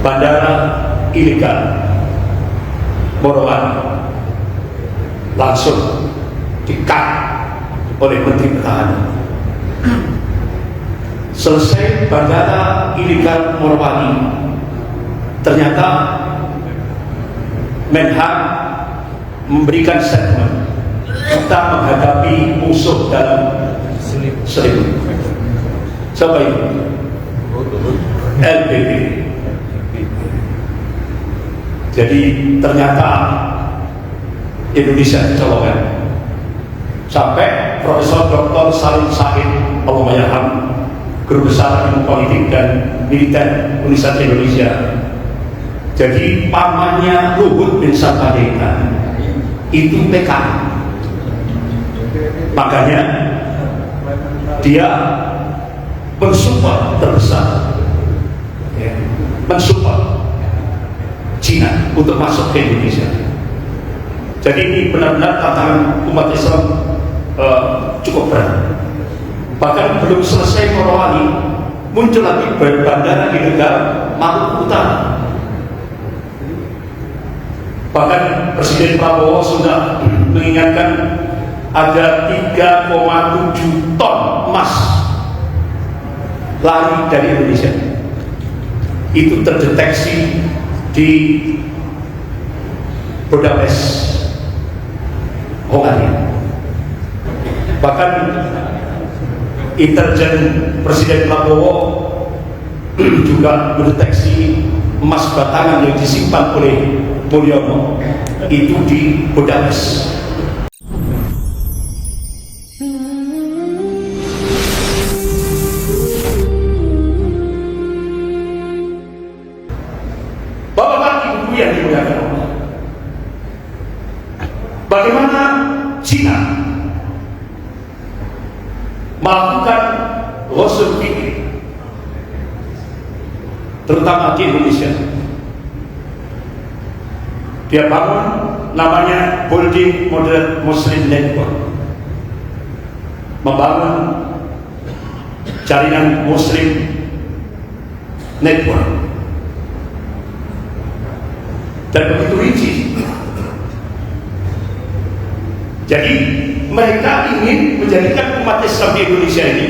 bandara ilegal Morowali langsung di-cut oleh Menteri Pertahanan. Selesai bandara ilegal Morowali, ternyata Menhan memberikan statement, kita menghadapi musuh dalam selimut. Siapa itu? LBP. Jadi ternyata Indonesia dicolongkan. Sampai Profesor Dr. Salim Said Allahyarham, Guru Besar Ilmu Politik dan Militer Universitas Indonesia, jadi pamannya Luhut bin Sarpanjaitan itu PKI. Makanya dia mensupport terbesar, mensupport Cina untuk masuk ke Indonesia. Jadi ini benar-benar tantangan umat Islam cukup berat. Bahkan belum selesai Morowali, muncul lagi bandara ilegal Maluku Utara. Bahkan Presiden Prabowo sudah mengingatkan ada 3,7 ton emas lari dari Indonesia. Itu terdeteksi di Budapest, Hongaria. Bahkan intelijen Presiden Prabowo juga mendeteksi emas batangan yang disimpan oleh Mulyono itu di Budapest. Bapak-bapak, ibu yang dimuliakan Allah, bagaimana Cina melakukan ghusul fikri terutama di Indonesia? Dia bangun namanya Holding Modern Muslim Network, membangun jaringan Muslim Network, dan begitu rinci. Jadi mereka ingin menjadikan umat Islam di Indonesia ini,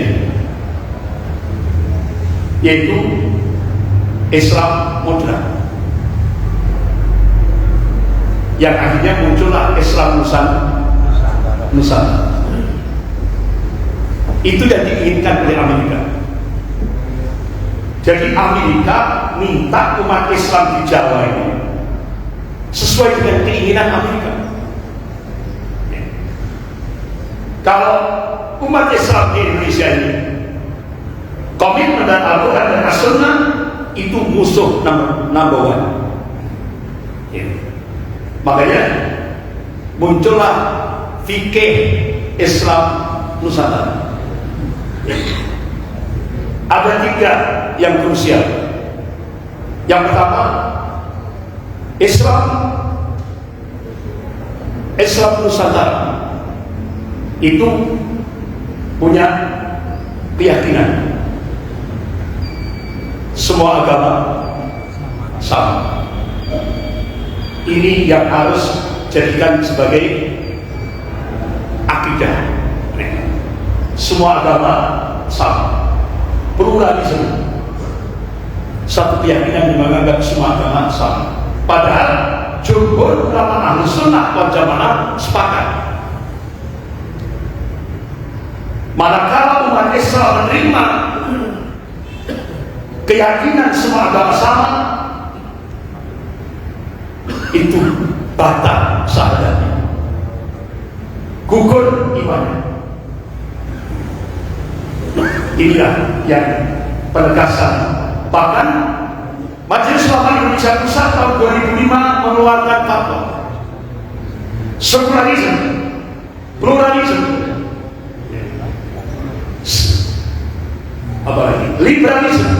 yaitu Islam moderat, yang akhirnya muncullah Islam Nusantara. Itu yang diinginkan oleh Amerika. Jadi Amerika minta umat Islam di Jawa ini sesuai dengan keinginan Amerika. Kalau umat Islam di Indonesia ini komitmen dan Al-Quran dan As-Sunnah, itu musuh number one. Makanya muncullah fikih Islam Nusantara. Ada 3 yang krusial. Yang pertama, Islam Nusantara itu punya keyakinan semua agama sama. Ini yang harus jadikan sebagai akidah. Semua agama sama, pluralisme. Satu keyakinan yang menganggap semua agama sama. Padahal jumhur ulama Ahlus Sunnah wal Jamaah sepakat, manakala umat Islam menerima keyakinan semua agama sama, itu batal syahadatnya, gugur imannya. Inilah yang penegasan. Bahkan Majelis Ulama Indonesia Pusat tahun 2005 mengeluarkan fatwa pluralisme, apa lagi, liberalisme,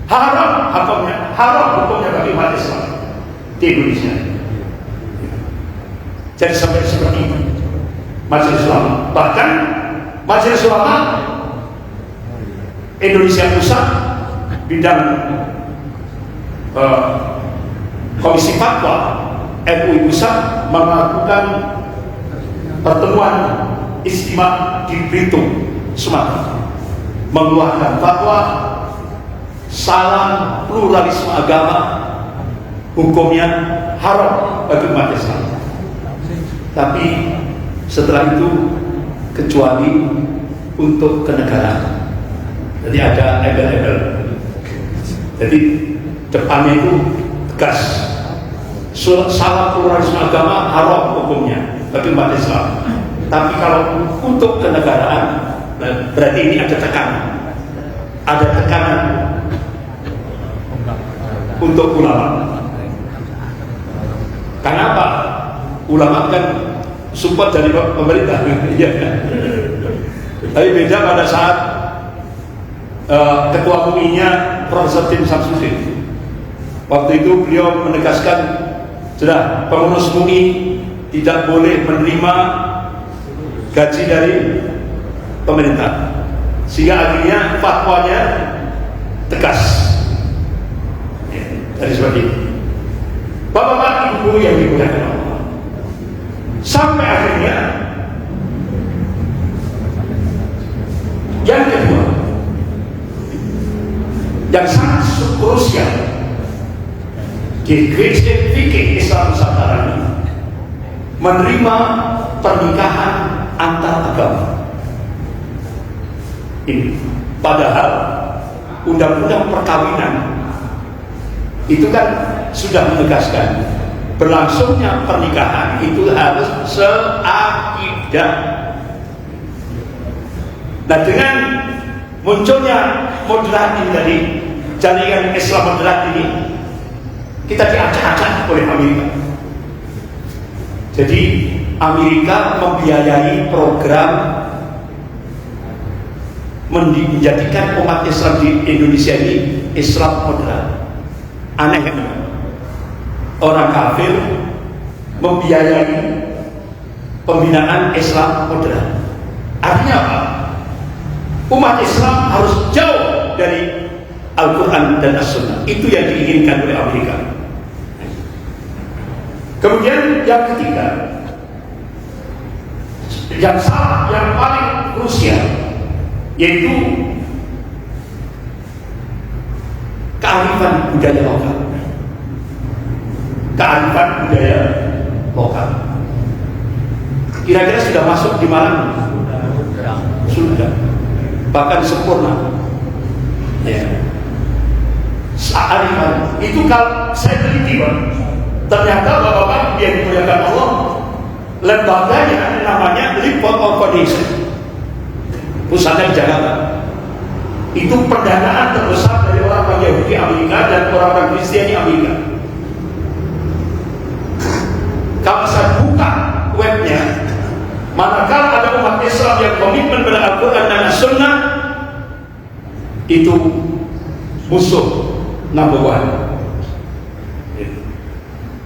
haram hukumnya bagi umat Islam di Indonesia. Jadi sampai seperti itu Majelis Ulama. Bahkan Majelis Ulama Indonesia Pusat bidang fatwa MUI Pusat melakukan pertemuan istimewa di Belitung, Sumatera, mengeluarkan fatwa salam pluralisme agama hukumnya haram bagi umat Islam. Tapi setelah itu kecuali untuk kenegaraan. Jadi ada embel-embel. Jadi depannya itu tegas. Salam pluralisme agama haram hukumnya bagi umat Islam. Tapi kalau untuk kenegaraan, berarti ini ada tekanan. Ada tekanan untuk ulama. Kenapa? Ulama kan support dari pemerintah. Iya kan? Tapi beda pada saat ketua MUI-nya Profesor Tim Samsudin. Waktu itu beliau menegaskan, sudah pengurus MUI tidak boleh menerima gaji dari pemerintah, sehingga akhirnya fatwanya tegas. Jadi seperti itu. Bapak-bapak, ibu yang dimuliakan Allah, sampai akhirnya yang kedua, yang sangat krusial di gereja fikih Islam Nusantara ini, menerima pernikahan antar agama. Ini padahal undang-undang perkawinan itu kan sudah menegaskan berlangsungnya pernikahan itu harus seakidah. Nah, dengan munculnya moderat ini tadi, jaringan Islam moderat ini, kita diacak-acak oleh Amerika. Jadi Amerika membiayai program menjadikan umat Islam di Indonesia ini Islam moderat. Aneh kan? Orang kafir membiayai pembinaan Islam moderat. Artinya apa? Umat Islam harus jauh dari Al-Quran dan As-Sunnah. Itu yang diinginkan oleh Amerika. Kemudian yang ketiga, yang salah, yang paling krusial, yaitu kearifan budaya lokal. Kearifan budaya lokal. Kira-kira sudah masuk di mana? Sudah. Bahkan sempurna. Ya. Kearifan itu kalau saya teliti, Pak, ternyata bapak-bapak yang dimuliakan Allah, lembaganya namanya Report of Foundation, pusatnya di Jakarta. Itu pendanaan terbesar dari orang-orang Yahudi Amerika dan orang-orang Kristiani Amerika. Kalau saya buka webnya, manakala ada umat Islam yang komitmen pada Al-Quran dan As-Sunnah, itu musuh number one.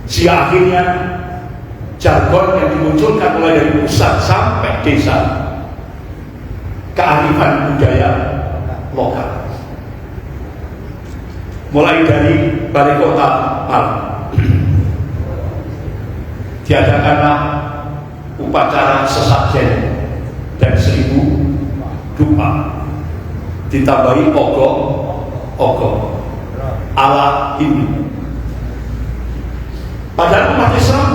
Sehingga akhirnya jargon yang dimunculkan mulai dari pusat sampai desa, kearifan budaya lokal, mulai dari balai kota Malang diadakanlah upacara sesajen dan 1000 doa, ditambahi ogoh ala Hindu. Padahal umat Islam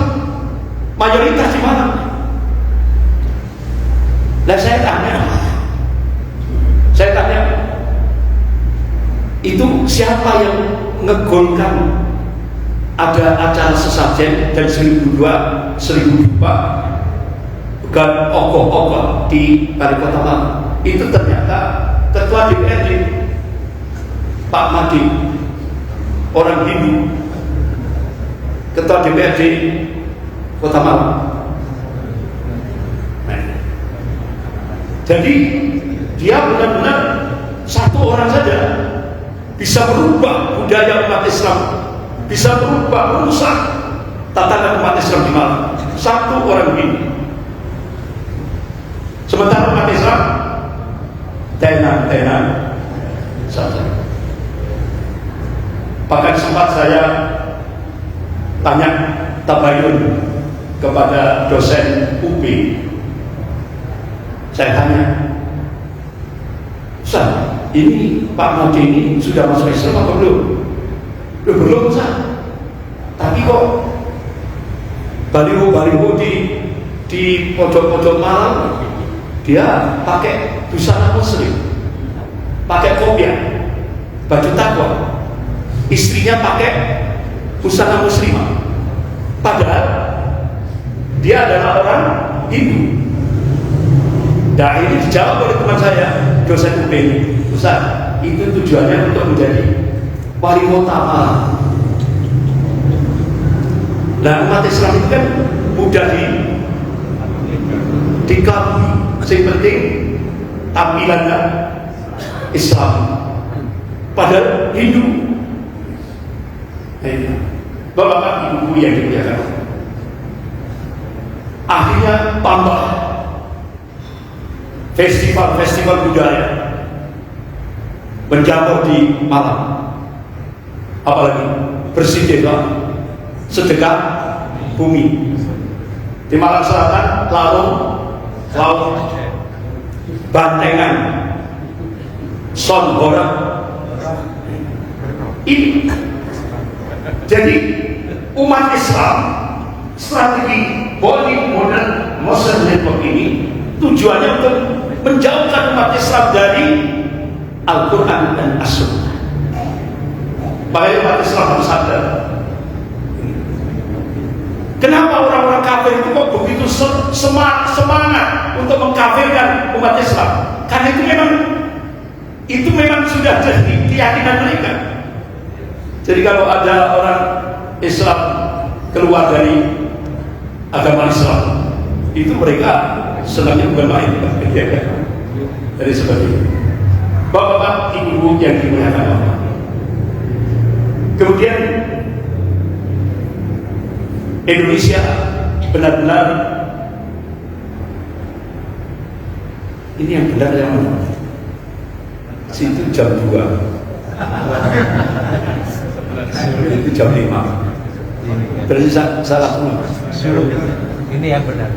mayoritas di mana? Dan saya tanya, itu siapa yang ngegolkan ada acara sesajen dan 1000 doa bukan ogoh-ogoh di Balai Kota Malang? Itu ternyata ketua DPRD Pak Madi, orang Hindu, ketua DPRD Kota Malang. Jadi dia benar-benar satu orang saja bisa merubah budaya umat Islam, bisa merubah, merusak tatanan umat Islam di Malang. Satu orang ini. Sementara umat Islam tenan saja. Bahkan sempat saya tanya tabayun kepada dosen UB. Saya tanya, Ustaz, ini Pak Mahdi ini sudah masuk Islam atau belum? Belum, Ustaz. Tapi kok baliho-baliho di pojok-pojok malam dia pakai busana muslim, pakai kopiah, baju takwa, istrinya pakai busana muslimah, padahal dia adalah orang Hindu. Nah, ini dijawab oleh teman saya, dosen UB ini. Ustaz, itu tujuannya untuk menjadi wali kota malam. Nah, umat Islam itu kan mudah dikelabui. Yang penting tampilannya Islam, padahal Hindu. Bapak-bapak, ibu-ibu yang dimuliakan, akhirnya tambah festival budaya menjamur di malam, apalagi bersih desa, sedekah bumi. Di Malang Selatan, laut Bantengan, Songgora. Ini jadi umat Islam, strategi body modern Muslim network ini tujuannya untuk menjauhkan umat Islam dari Al-Quran dan As-Sunnah. Makanya umat Islam harus sadar, kenapa orang-orang kafir itu kok begitu semangat untuk mengkafirkan umat Islam? Karena itu memang sudah jadi keyakinan mereka. Jadi kalau ada orang Islam keluar dari agama Islam, itu mereka senangnya bukan main, jadi seperti itu. Bapak-bapak, ibu-ibu yang dimuliakan Allah. Kemudian Indonesia benar-benar, ini yang benar yang mana? Situ jam 2, itu jam 5. Berarti salah semua. Ini yang benar.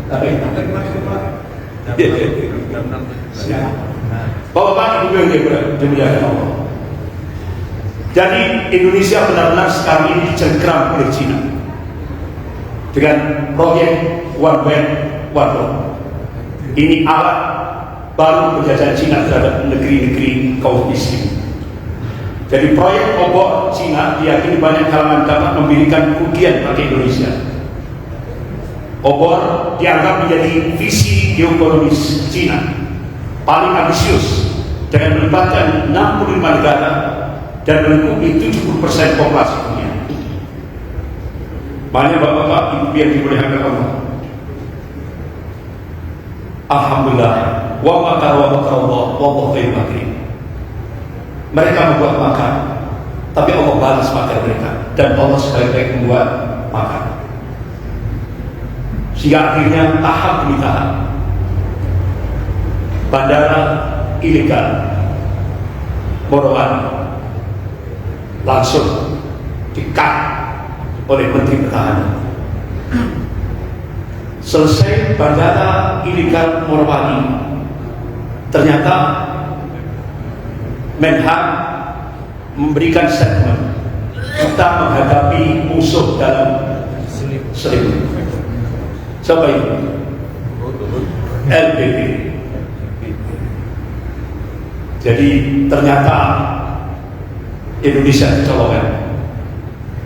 Bapak-bapak, ibu yang dimuliakan Allah. Jadi Indonesia benar-benar sekarang ini dicengkram oleh Cina dengan proyek One Belt One Road. Ini alat baru penjajahan Cina terhadap negeri-negeri kaum Muslim. Jadi proyek obor Cina diyakini banyak kalangan dapat memberikan kerugian bagi Indonesia. Obor dianggap menjadi visi geoekonomis Cina paling ambisius dengan melibatkan 65 negara dan melingkupi 70% populasi dunia. Banyak bapak-bapak, ibu yang dimuliakan Allah. Alhamdulillah, wa makar wa makar Allah, wallahu khairul makirin. Mereka membuat makar, tapi Allah balas makar mereka, dan Allah sebaik-baik membuat makar. Sehingga akhirnya tahap demi tahap bandara ilegal Morowali langsung di-cut oleh Menteri Pertahanan. Selesai bandara ilegal Morowali, ternyata Menhan memberikan statement, kita menghadapi musuh dalam selimut. Siapa itu? LBP. Jadi ternyata Indonesia dicolongkan.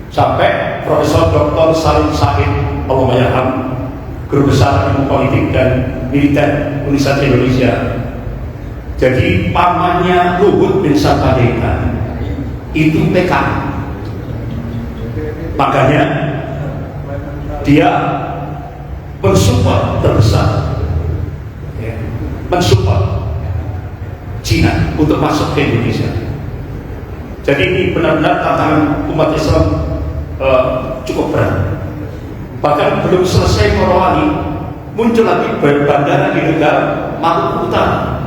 Sampai Profesor Dr. Salim Said Allahyarham, guru besar ilmu politik dan militer Universitas Indonesia, jadi pamannya Luhut bin Sarpanjaitan itu PK. Makanya dia mensupport terbesar, mensupport Cina untuk masuk ke Indonesia. Jadi ini benar-benar tantangan umat Islam cukup berat. Bahkan belum selesai Morowali, muncul lagi bandara ilegal Maluku Utara.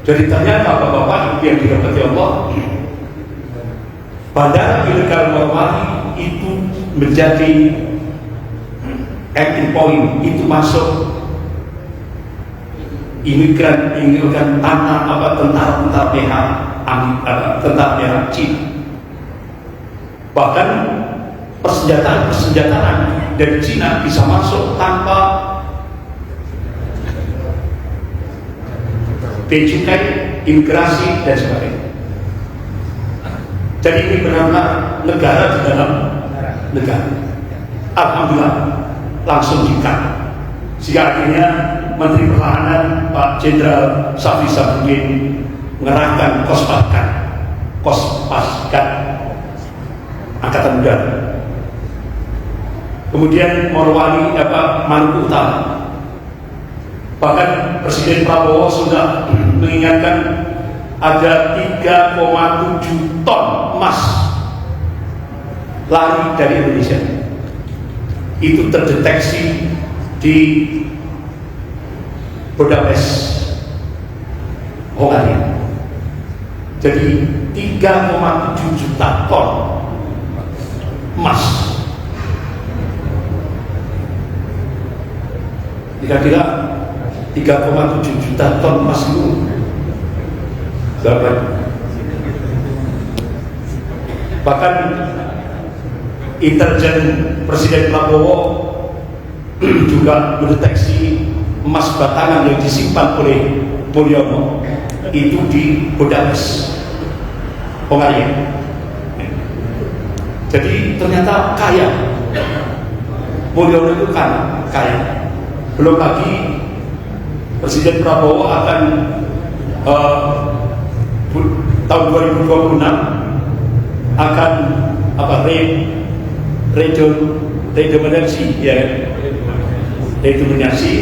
Jadi ternyata bapak-bapak yang dirahmati Allah, Bandara ilegal Morowali itu menjadi entry point, itu masuk imigran tentara PH Cina. Bahkan persenjataan dari Cina bisa masuk tanpa bea cukai, imigrasi dan sebagainya. Jadi ini benar-benar negara di dalam negara. Alhamdulillah langsung dikat. Sehingga akhirnya Menteri Pertahanan Pak Jenderal Syafri Sabudin mengerahkan Kospaskat Angkatan Udara. Kemudian Morowali Maluku Utara. Bahkan Presiden Prabowo sudah mengingatkan ada 3,7 ton emas lari dari Indonesia. Itu terdeteksi di Budapest, Hongaria. Jadi 3,7 juta ton emas. Kira-kira 3,7 juta ton emas itu berapa? Bahkan intelijen Presiden Prabowo juga mendeteksi emas batangan yang disimpan oleh Mulyono itu di Budapest, Hongaria. Jadi ternyata kaya. Mulyono itu kan kaya. Belum lagi Presiden Prabowo akan tahun 2026 akan redominasi ya, redominasi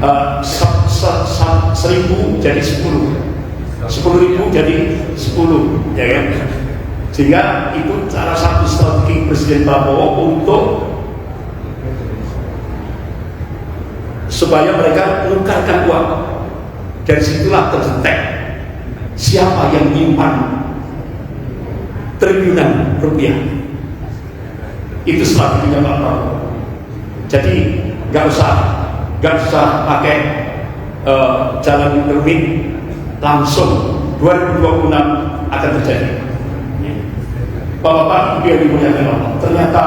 1.000 jadi 10.000 jadi 10 ya kan. Sehingga itu salah satu strategi Presiden Prabowo untuk supaya mereka menukarkan uang. Dari situlah terdetek siapa yang menyimpan triliunan rupiah. Itu strateginya Pak Prabowo. Jadi nggak usah pakai jalan rumit, langsung 2026 akan terjadi. Bapak-bapak Ibu yang dimuliakan Allah, ternyata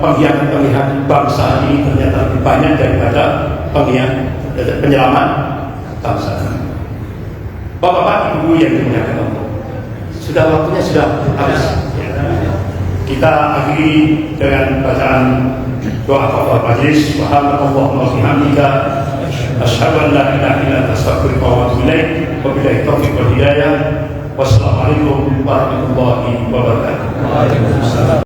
pengkhianat bangsa ini ternyata lebih banyak daripada penyelamat bangsa. Bapak-bapak Ibu yang dimuliakan Allah, sudah waktunya sudah habis. Kita akhiri dengan bacaan doa kafaratul majlis. Subhanallah wa bihamdika asyhadu an la ilaha illa anta astaghfiruka wa atubu ilaik. Wabillahi taufiq wal hidayah. Wassalamualaikum warahmatullahi wabarakatuh.